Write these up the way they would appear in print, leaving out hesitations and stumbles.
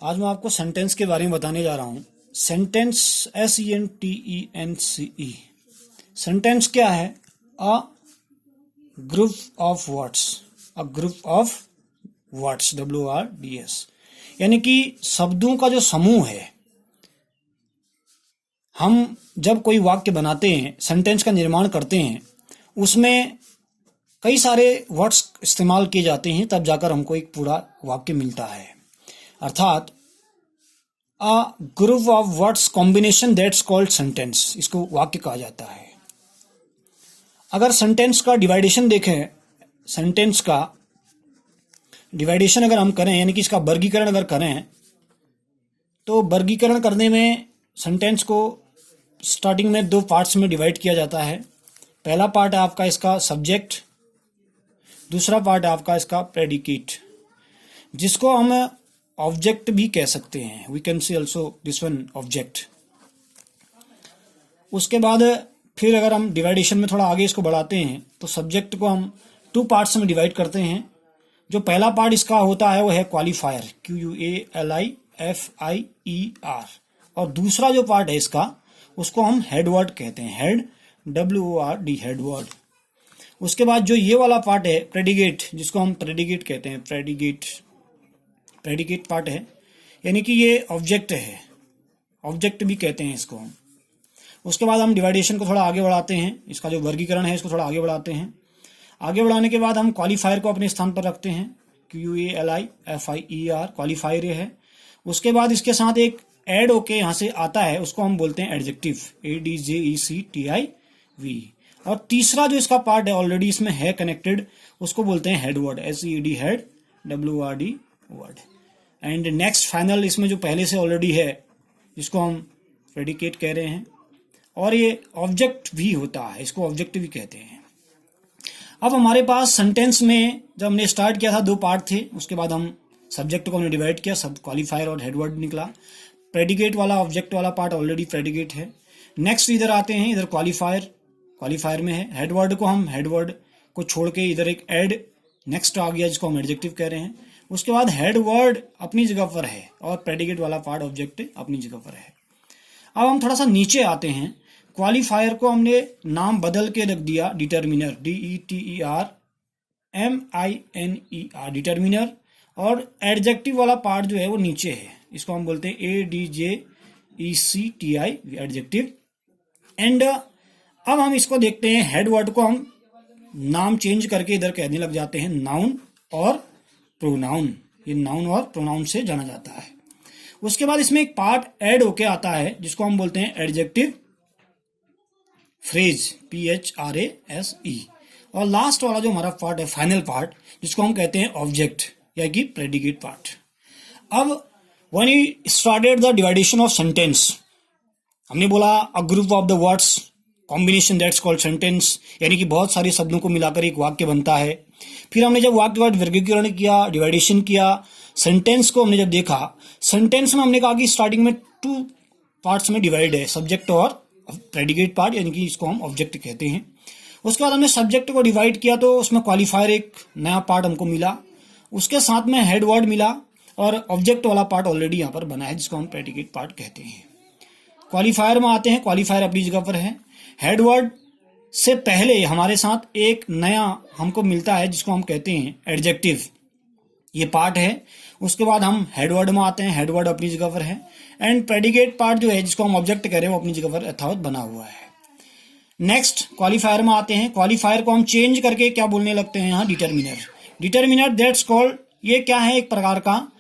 आज मैं आपको सेंटेंस के बारे में बताने जा रहा हूँ। Sentence SENTENCE। सेंटेंस क्या है? अ group of words. A group of words, WORDS, यानी कि शब्दों का जो समूह है। हम जब कोई वाक्य बनाते हैं, सेंटेंस का निर्माण करते हैं, उसमें कई सारे वर्ड्स इस्तेमाल किए जाते हैं, तब जाकर हमको एक पूरा वाक्य मिलता है। अर्थात अ group of words combination that's called sentence, इसको वाक्य कहा जाता है। अगर सेंटेंस का डिवाइडेशन देखें, सेंटेंस का डिवाइडेशन अगर हम करें, यानी कि इसका वर्गीकरण अगर करें, तो वर्गीकरण करने में सेंटेंस को स्टार्टिंग में दो पार्ट्स में डिवाइड किया जाता है। पहला पार्ट है आपका इसका सब्जेक्ट, दूसरा पार्ट है आपका इसका प्रेडिकेट, जिसको हम ऑब्जेक्ट भी कह सकते हैं। We can see also this one object. उसके बाद फिर अगर हम डिवाइडेशन में थोड़ा आगे इसको बढ़ाते हैं, तो सब्जेक्ट को हम टू पार्ट्स में डिवाइड करते हैं। जो पहला पार्ट इसका होता है वो है क्वालिफायर, QUALIFIER, और दूसरा जो पार्ट है इसका, उसको हम हेड वर्ड कहते हैं। Head, WORD, head word. उसके बाद जो ये वाला पार्ट है प्रेडिकेट, जिसको हम प्रेडिकेट कहते हैं, प्रेडिकेट पार्ट है, यानी कि ये ऑब्जेक्ट है, ऑब्जेक्ट भी कहते हैं इसको हम। उसके बाद हम डिवाइडेशन को थोड़ा आगे बढ़ाते हैं, इसका जो वर्गीकरण है इसको थोड़ा आगे बढ़ाते हैं। आगे बढ़ाने के बाद हम क्वालिफायर को अपने स्थान पर रखते हैं, QUALIFIER, क्वालिफायर है। उसके बाद इसके साथ एक ऐड होके यहाँ से आता है, उसको हम बोलते हैं एडजेक्टिव, ADJECTIV। और तीसरा जो इसका पार्ट है ऑलरेडी इसमें है कनेक्टेड, उसको बोलते हैं head word, SED, head, WORD, word. And next final इसमें जो पहले से ऑलरेडी है, जिसको हम प्रेडिकेट कह रहे हैं, और ये ऑब्जेक्ट भी होता है, इसको ऑब्जेक्ट भी कहते हैं। अब हमारे पास सेंटेंस में जब हमने स्टार्ट किया था दो पार्ट थे, उसके बाद हम सब्जेक्ट को हमने डिवाइड किया, सब क्वालिफायर और हेड वर्ड निकला। प्रेडिकेट वाला ऑब्जेक्ट वाला पार्ट ऑलरेडी प्रेडिकेट है। नेक्स्ट इधर आते हैं, इधर क्वालिफायर में है। हेड वर्ड को हम हेड वर्ड को छोड़ के इधर एक एड नेक्स्ट आ गया, जिसको हम एडजेक्टिव कह रहे हैं। उसके बाद हेड वर्ड अपनी जगह पर है और प्रेडिकेट वाला पार्ट ऑब्जेक्ट अपनी जगह पर है। अब हम थोड़ा सा नीचे आते हैं। क्वालिफायर को हमने नाम बदल के रख दिया डिटरमिनर, DETERMINER, डिटरमिनर। और एडजेक्टिव वाला पार्ट जो है वो नीचे है, इसको हम बोलते हैं ADJECTI, एडजेक्टिव। एंड अब हम इसको देखते हैं, हेड वर्ड को हम नाम चेंज करके इधर कहने लग जाते हैं नाउन और प्रोनाउन। ये नाउन और प्रोनाउन से जाना जाता है। उसके बाद इसमें एक पार्ट ऐड होके आता है, जिसको हम बोलते हैं एडजेक्टिव फ्रेज, PHRASE। और लास्ट वाला जो हमारा पार्ट है, फाइनल पार्ट, जिसको हम कहते हैं ऑब्जेक्ट, या कि प्रेडिकेट पार्ट। अब when we started the division of sentence, हमने बोला a group of the words combination that's called sentence, यानी कि बहुत सारे शब्दों को मिलाकर एक वाक्य बनता है। फिर हमने जब वाक्य वाक्य वर्गीकरण किया, डिवाइडेशन किया, सेंटेंस को हमने जब देखा, सेंटेंस में हमने कहा कि स्टार्टिंग में टू पार्ट्स में डिवाइड है, सब्जेक्ट और प्रेडिकेट पार्ट, यानी कि इसको हम ऑब्जेक्ट कहते हैं। उसके बाद हमने सब्जेक्ट को डिवाइड किया, तो उसमें क्वालिफायर एक नया पार्ट हमको मिला, उसके साथ में हेड वर्ड मिला, और ऑब्जेक्ट वाला पार्ट ऑलरेडी यहाँ पर बना है, जिसको हम प्रेडिकेट पार्ट कहते हैं। क्वालिफायर में आते हैं, क्वालिफायर अपनी जगह पर है। हेड वर्ड से पहले हमारे साथ एक नया हमको मिलता है, जिसको हम कहते हैं एडजेक्टिव, ये पार्ट है। उसके बाद हम हेड वर्ड में आते हैं, हेड वर्ड अपनी जगह पर है। एंड प्रेडिकेट पार्ट जो है, जिसको हम ऑब्जेक्ट कह रहे हैं, वो अपनी जगह पर यथावत बना हुआ है। नेक्स्ट क्वालिफायर में आते हैं। क्वालिफायर को हम चेंज करके क्या बोलने लगते हैं यहाँ, डिटरमिनर दैट्स कॉल्ड, ये क्या है, एक प्रकार का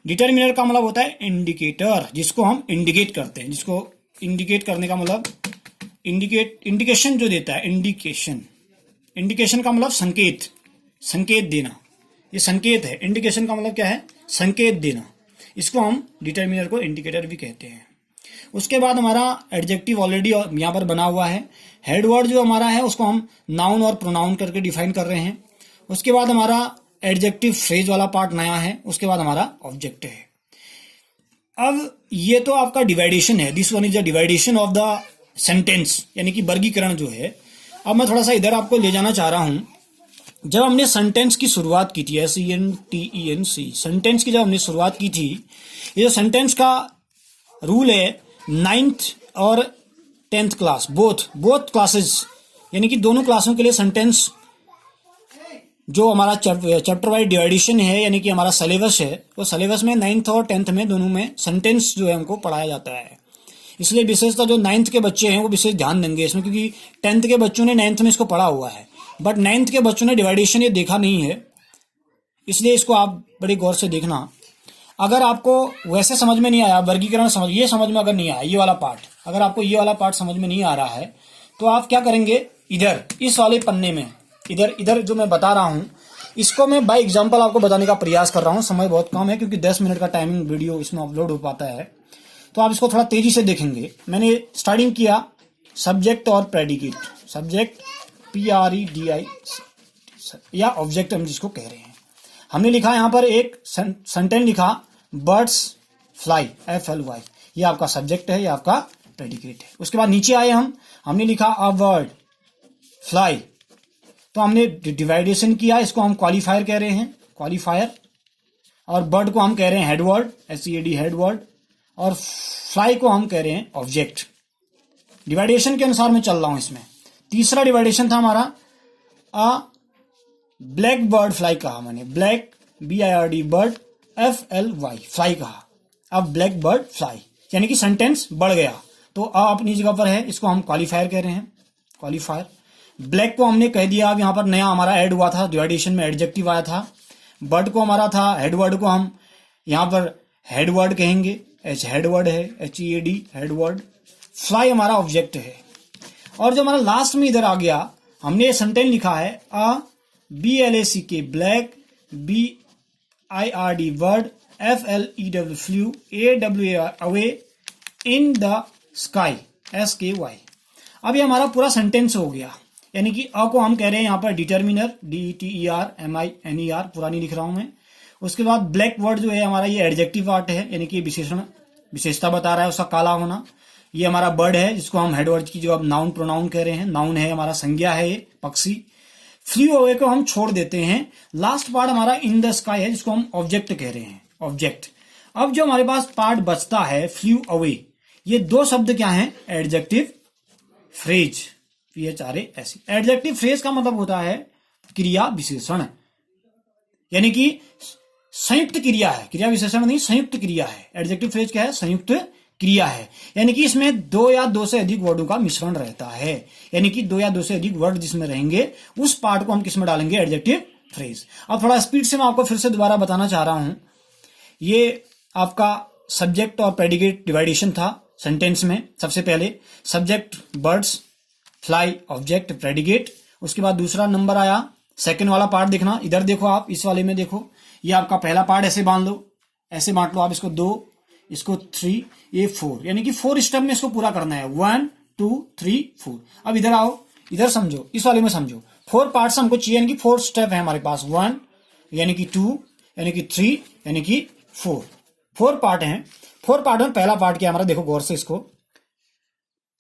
डिटरमिनर का मतलब होता है इंडिकेटर, जिसको हम इंडिकेट करते हैं। जिसको इंडिकेट करने का मतलब इंडिकेशन जो देता है, इंडिकेशन का मतलब संकेत देना, ये संकेत है। इंडिकेशन का मतलब क्या है, संकेत देना। इसको हम डिटरमिनर को इंडिकेटर भी कहते हैं। उसके बाद हमारा एडजेक्टिव ऑलरेडी यहाँ पर बना हुआ है। हेड वर्ड जो हमारा है, उसको हम नाउन और प्रोनाउन करके डिफाइन कर रहे हैं। उसके बाद हमारा एडजेक्टिव फ्रेज वाला पार्ट नया है। उसके बाद हमारा ऑब्जेक्ट है। अब ये तो आपका डिवाइडेशन है, this one is the division of the sentence, यानी कि वर्गीकरण जो है। अब मैं थोड़ा सा इधर आपको ले जाना चाह रहा हूं जब हमने सेंटेंस की शुरुआत की थी, SENTENC सेंटेंस की जब हमने शुरुआत की थी, ये जो सेंटेंस का रूल है 9th और 10th क्लास बोथ क्लासेस, यानी कि दोनों क्लासों के लिए सेंटेंस जो हमारा चैप्टर वाइज डिवाइडेशन है, यानी कि हमारा सिलेबस है, वो सिलेबस में 9th और 10th में दोनों में सेंटेंस जो है हमको पढ़ाया जाता है। इसलिए विशेषतः जो 9th के बच्चे हैं वो विशेष ध्यान देंगे इसमें, क्योंकि 10th के बच्चों ने 9th में इसको पढ़ा हुआ है, बट 9th के बच्चों ने डिवाइडेशन ये देखा नहीं है, इसलिए इसको आप बड़े गौर से देखना। अगर आपको वैसे समझ में नहीं आया, वर्गीकरण ये समझ में अगर नहीं आया, ये वाला पार्ट, अगर आपको ये वाला पार्ट समझ में नहीं आ रहा है, तो आप क्या करेंगे, इधर इस वाले पन्ने में, इधर जो मैं बता रहा हूं, इसको मैं बाय एग्जांपल आपको बताने का प्रयास कर रहा हूं। समय बहुत कम है क्योंकि 10 मिनट का टाइमिंग वीडियो इसमें अपलोड हो पाता है, तो आप इसको थोड़ा तेजी से देखेंगे। मैंने स्टार्टिंग किया सब्जेक्ट और प्रेडिकेट, सब्जेक्ट PREDI या ऑब्जेक्ट हम जिसको कह रहे हैं। हमने लिखा यहां पर एक सेंटेंस लिखा, बर्ड्स फ्लाई, FLY, ये आपका सब्जेक्ट है, ये आपका प्रेडिकेट है। उसके बाद नीचे आए हमने लिखा अ बर्ड फ्लाई, तो हमने डिवाइडेशन किया, इसको हम क्वालिफायर कह रहे हैं, क्वालिफायर, और बर्ड को हम कह रहे हैं हेडवर्ड, SEAD हेडवर्ड, और फ्लाई को हम कह रहे हैं ऑब्जेक्ट। डिवाइडेशन के अनुसार मैं चल रहा हूं इसमें। तीसरा डिवाइडेशन था हमारा अ ब्लैक बर्ड फ्लाई कहा मैंने, black BIRD bird, FLY fly कहा। अब ब्लैक बर्ड फ्लाई, यानी कि सेंटेंस बढ़ गया, तो अपनी जगह पर है, इसको हम क्वालिफायर कह रहे हैं, क्वालिफायर। ब्लैक को हमने कह दिया, अब यहां पर नया हमारा ऐड हुआ था, डिवाइडेशन में एडजेक्टिव आया था। बर्ड को हमारा था, हेडवर्ड को हम यहां पर हेडवर्ड कहेंगे, हेडवर्ड है, HEAD हेडवर्ड। फ्लाई हमारा ऑब्जेक्ट है। और जो हमारा लास्ट में इधर आ गया, हमने सेंटेंस लिखा है अ BLACK black, BIRD bird, FLEW flu, AWA away, in the sky, SKY। अब ये हमारा पूरा सेंटेंस हो गया, यानी कि अ को हम कह रहे हैं यहां पर डिटर्मिनर, DETERMINER, पूरा नहीं लिख रहा हूं मैं। उसके बाद ब्लैक वर्ड जो है हमारा ये एडजेक्टिव पार्ट है, यानी कि विशेषता बता रहा है उसका काला होना। ये हमारा बर्ड है जिसको हम हेडवर्ड की जो अब नाउन प्रोनाउन कह रहे हैं, नाउन है हमारा, संज्ञा है ये, पक्षी। फ्लू अवे को हम छोड़ देते हैं। लास्ट पार्ट हमारा इन द स्काई है जिसको हम ऑब्जेक्ट कह रहे हैं, ऑब्जेक्ट। अब जो हमारे पास पार्ट बचता है फ्लू अवे, ये दो शब्द क्या है, adjective phrase, PHRAS। Adjective phrase का मतलब होता है क्रिया विशेषण, यानी कि संयुक्त क्रिया है, क्रिया विशेषण नहीं, संयुक्त क्रिया है। एडजेक्टिव फ्रेज क्या है, संयुक्त क्रिया है, यानी कि इसमें दो या दो से अधिक वर्डों का मिश्रण रहता है, यानी कि दो या दो से अधिक वर्ड जिसमें रहेंगे उस पार्ट को हम किसमें डालेंगे, एडजेक्टिव फ्रेज। अब थोड़ा स्पीड से मैं आपको फिर से दोबारा बताना चाह रहा हूं। ये आपका सब्जेक्ट और प्रेडिकेट डिवाइडेशन था सेंटेंस में। सबसे पहले subject birds fly, object predicate. उसके बाद दूसरा नंबर आया, सेकंड वाला पार्ट देखना, इधर देखो आप, इस वाले में देखो, ये आपका पहला पार्ट, ऐसे बांध लो, ऐसे बांट लो आप इसको, 2, इसको 3, ये 4, यानी कि 4 स्टेप में इसको पूरा करना है, 1 2 3 4। अब इधर आओ, इधर समझो, इस वाले में समझो, 4 पार्ट्स हमको चाहिए, यानी कि 4 स्टेप है हमारे पास, 1 यानी कि 2 यानी कि 3 यानी कि 4 पार्ट हैं। 4 पार्ट में पहला पार्ट क्या हमारा, देखो गौर से इसको,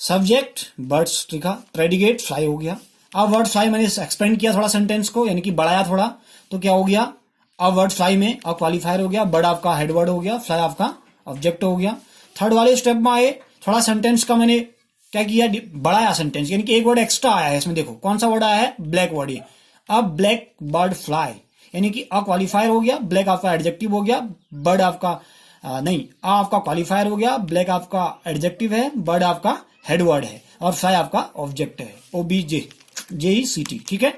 सब्जेक्ट बर्ड्स लिखा, प्रेडिकेट फ्लाई हो गया। अब वर्ड फ्लाई मैंने एक्सपेंड किया थोड़ा सेंटेंस को, यानी कि बढ़ाया थोड़ा, तो क्या हो गया, अब वर्ड फ्लाई में अब क्वालिफायर हो गया, बर्ड आपका हेडवर्ड हो गया, फ्लाई आपका ऑब्जेक्ट हो गया। थर्ड वाले स्टेप में आए, थोड़ा सेंटेंस का मैंने क्या किया, बढ़ाया सेंटेंस, यानी कि एक वर्ड एक्स्ट्रा आया है इसमें, देखो कौन सा वर्ड आया है, ब्लैक वर्ड। ये अब ब्लैक बर्ड फ्लाई, यानी कि अ क्वालिफायर हो गया, ब्लैक आपका एडजेक्टिव हो गया, बर्ड आपका नहीं, आपका क्वालिफायर हो गया, ब्लैक आपका एडजेक्टिव है, बर्ड आपका हेडवर्ड है, और फ्लाई आपका ऑब्जेक्ट है, OBJECT, ठीक है।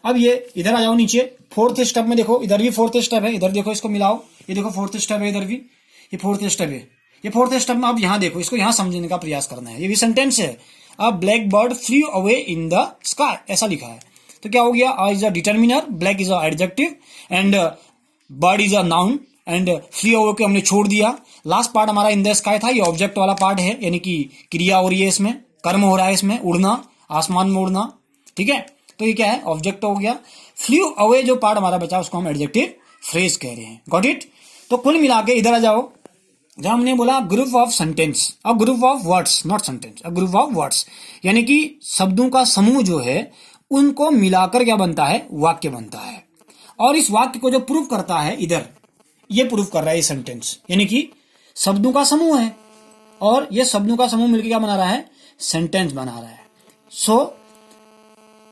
अब ये इधर आ जाओ नीचे, 4th स्टेप में देखो, इधर भी 4th स्टेप है, इधर देखो, इसको मिलाओ, ये देखो 4th स्टेप है, इधर भी ये 4th स्टेप है। ये 4th स्टेप में आप यहां देखो, इसको यहां समझने का प्रयास करना है, ये भी सेंटेंस है। अब black bird flu away in the sky, ऐसा लिखा है, तो क्या हो गया, a is a determiner, black is a adjective, and bird is a noun, and flu away को हमने छोड़ दिया। लास्ट पार्ट हमारा इन द स्काई था, ये ऑब्जेक्ट वाला पार्ट है, यानी कि क्रिया हो रही है, इसमें कर्म हो रहा है, इसमें उड़ना, आसमान में उड़ना, ठीक है। तो ये क्या है, ऑब्जेक्ट हो गया। फ्लू अवे जो पार्ट हमारा बचा उसको हम एडजेक्टिव फ्रेज कह रहे हैं, गॉट इट। तो कुल मिला के इधर आ जाओ, जब हमने बोला group of sentence, a group of words, not sentence, a group of words, यानी कि शब्दों का समूह जो है उनको मिलाकर क्या बनता है, वाक्य बनता है। और इस वाक्य को जो प्रूव करता है, इधर ये प्रूव कर रहा है ये सेंटेंस, यानी कि शब्दों का समूह है और ये शब्दों का समूह मिलकर क्या बना रहा है, सेंटेंस बना रहा है। सो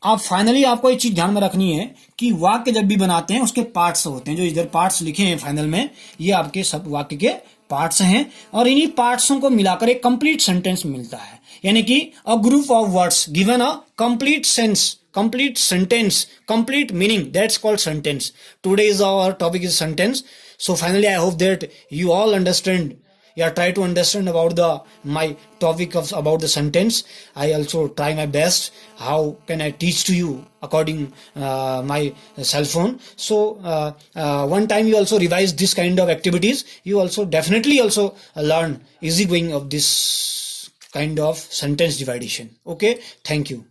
आप फाइनली आपको एक चीज ध्यान में रखनी है कि वाक्य जब भी बनाते हैं उसके पार्ट्स होते हैं, जो इधर पार्ट्स लिखे हैं फाइनल में, ये आपके सब वाक्य के पार्ट्स हैं और इन्हीं पार्ट्सों को मिलाकर एक कंप्लीट सेंटेंस मिलता है, यानी कि अ group of words given a complete sense, complete sentence, complete meaning, that's called sentence. Today is our topic is sentence. So finally I hope that you all understand, try to understand about my topic of about the sentence. I also try my best how can I teach to you according my cell phone. So one time you also revise this kind of activities, you also definitely also learn easy going of this kind of sentence division. Okay, thank you.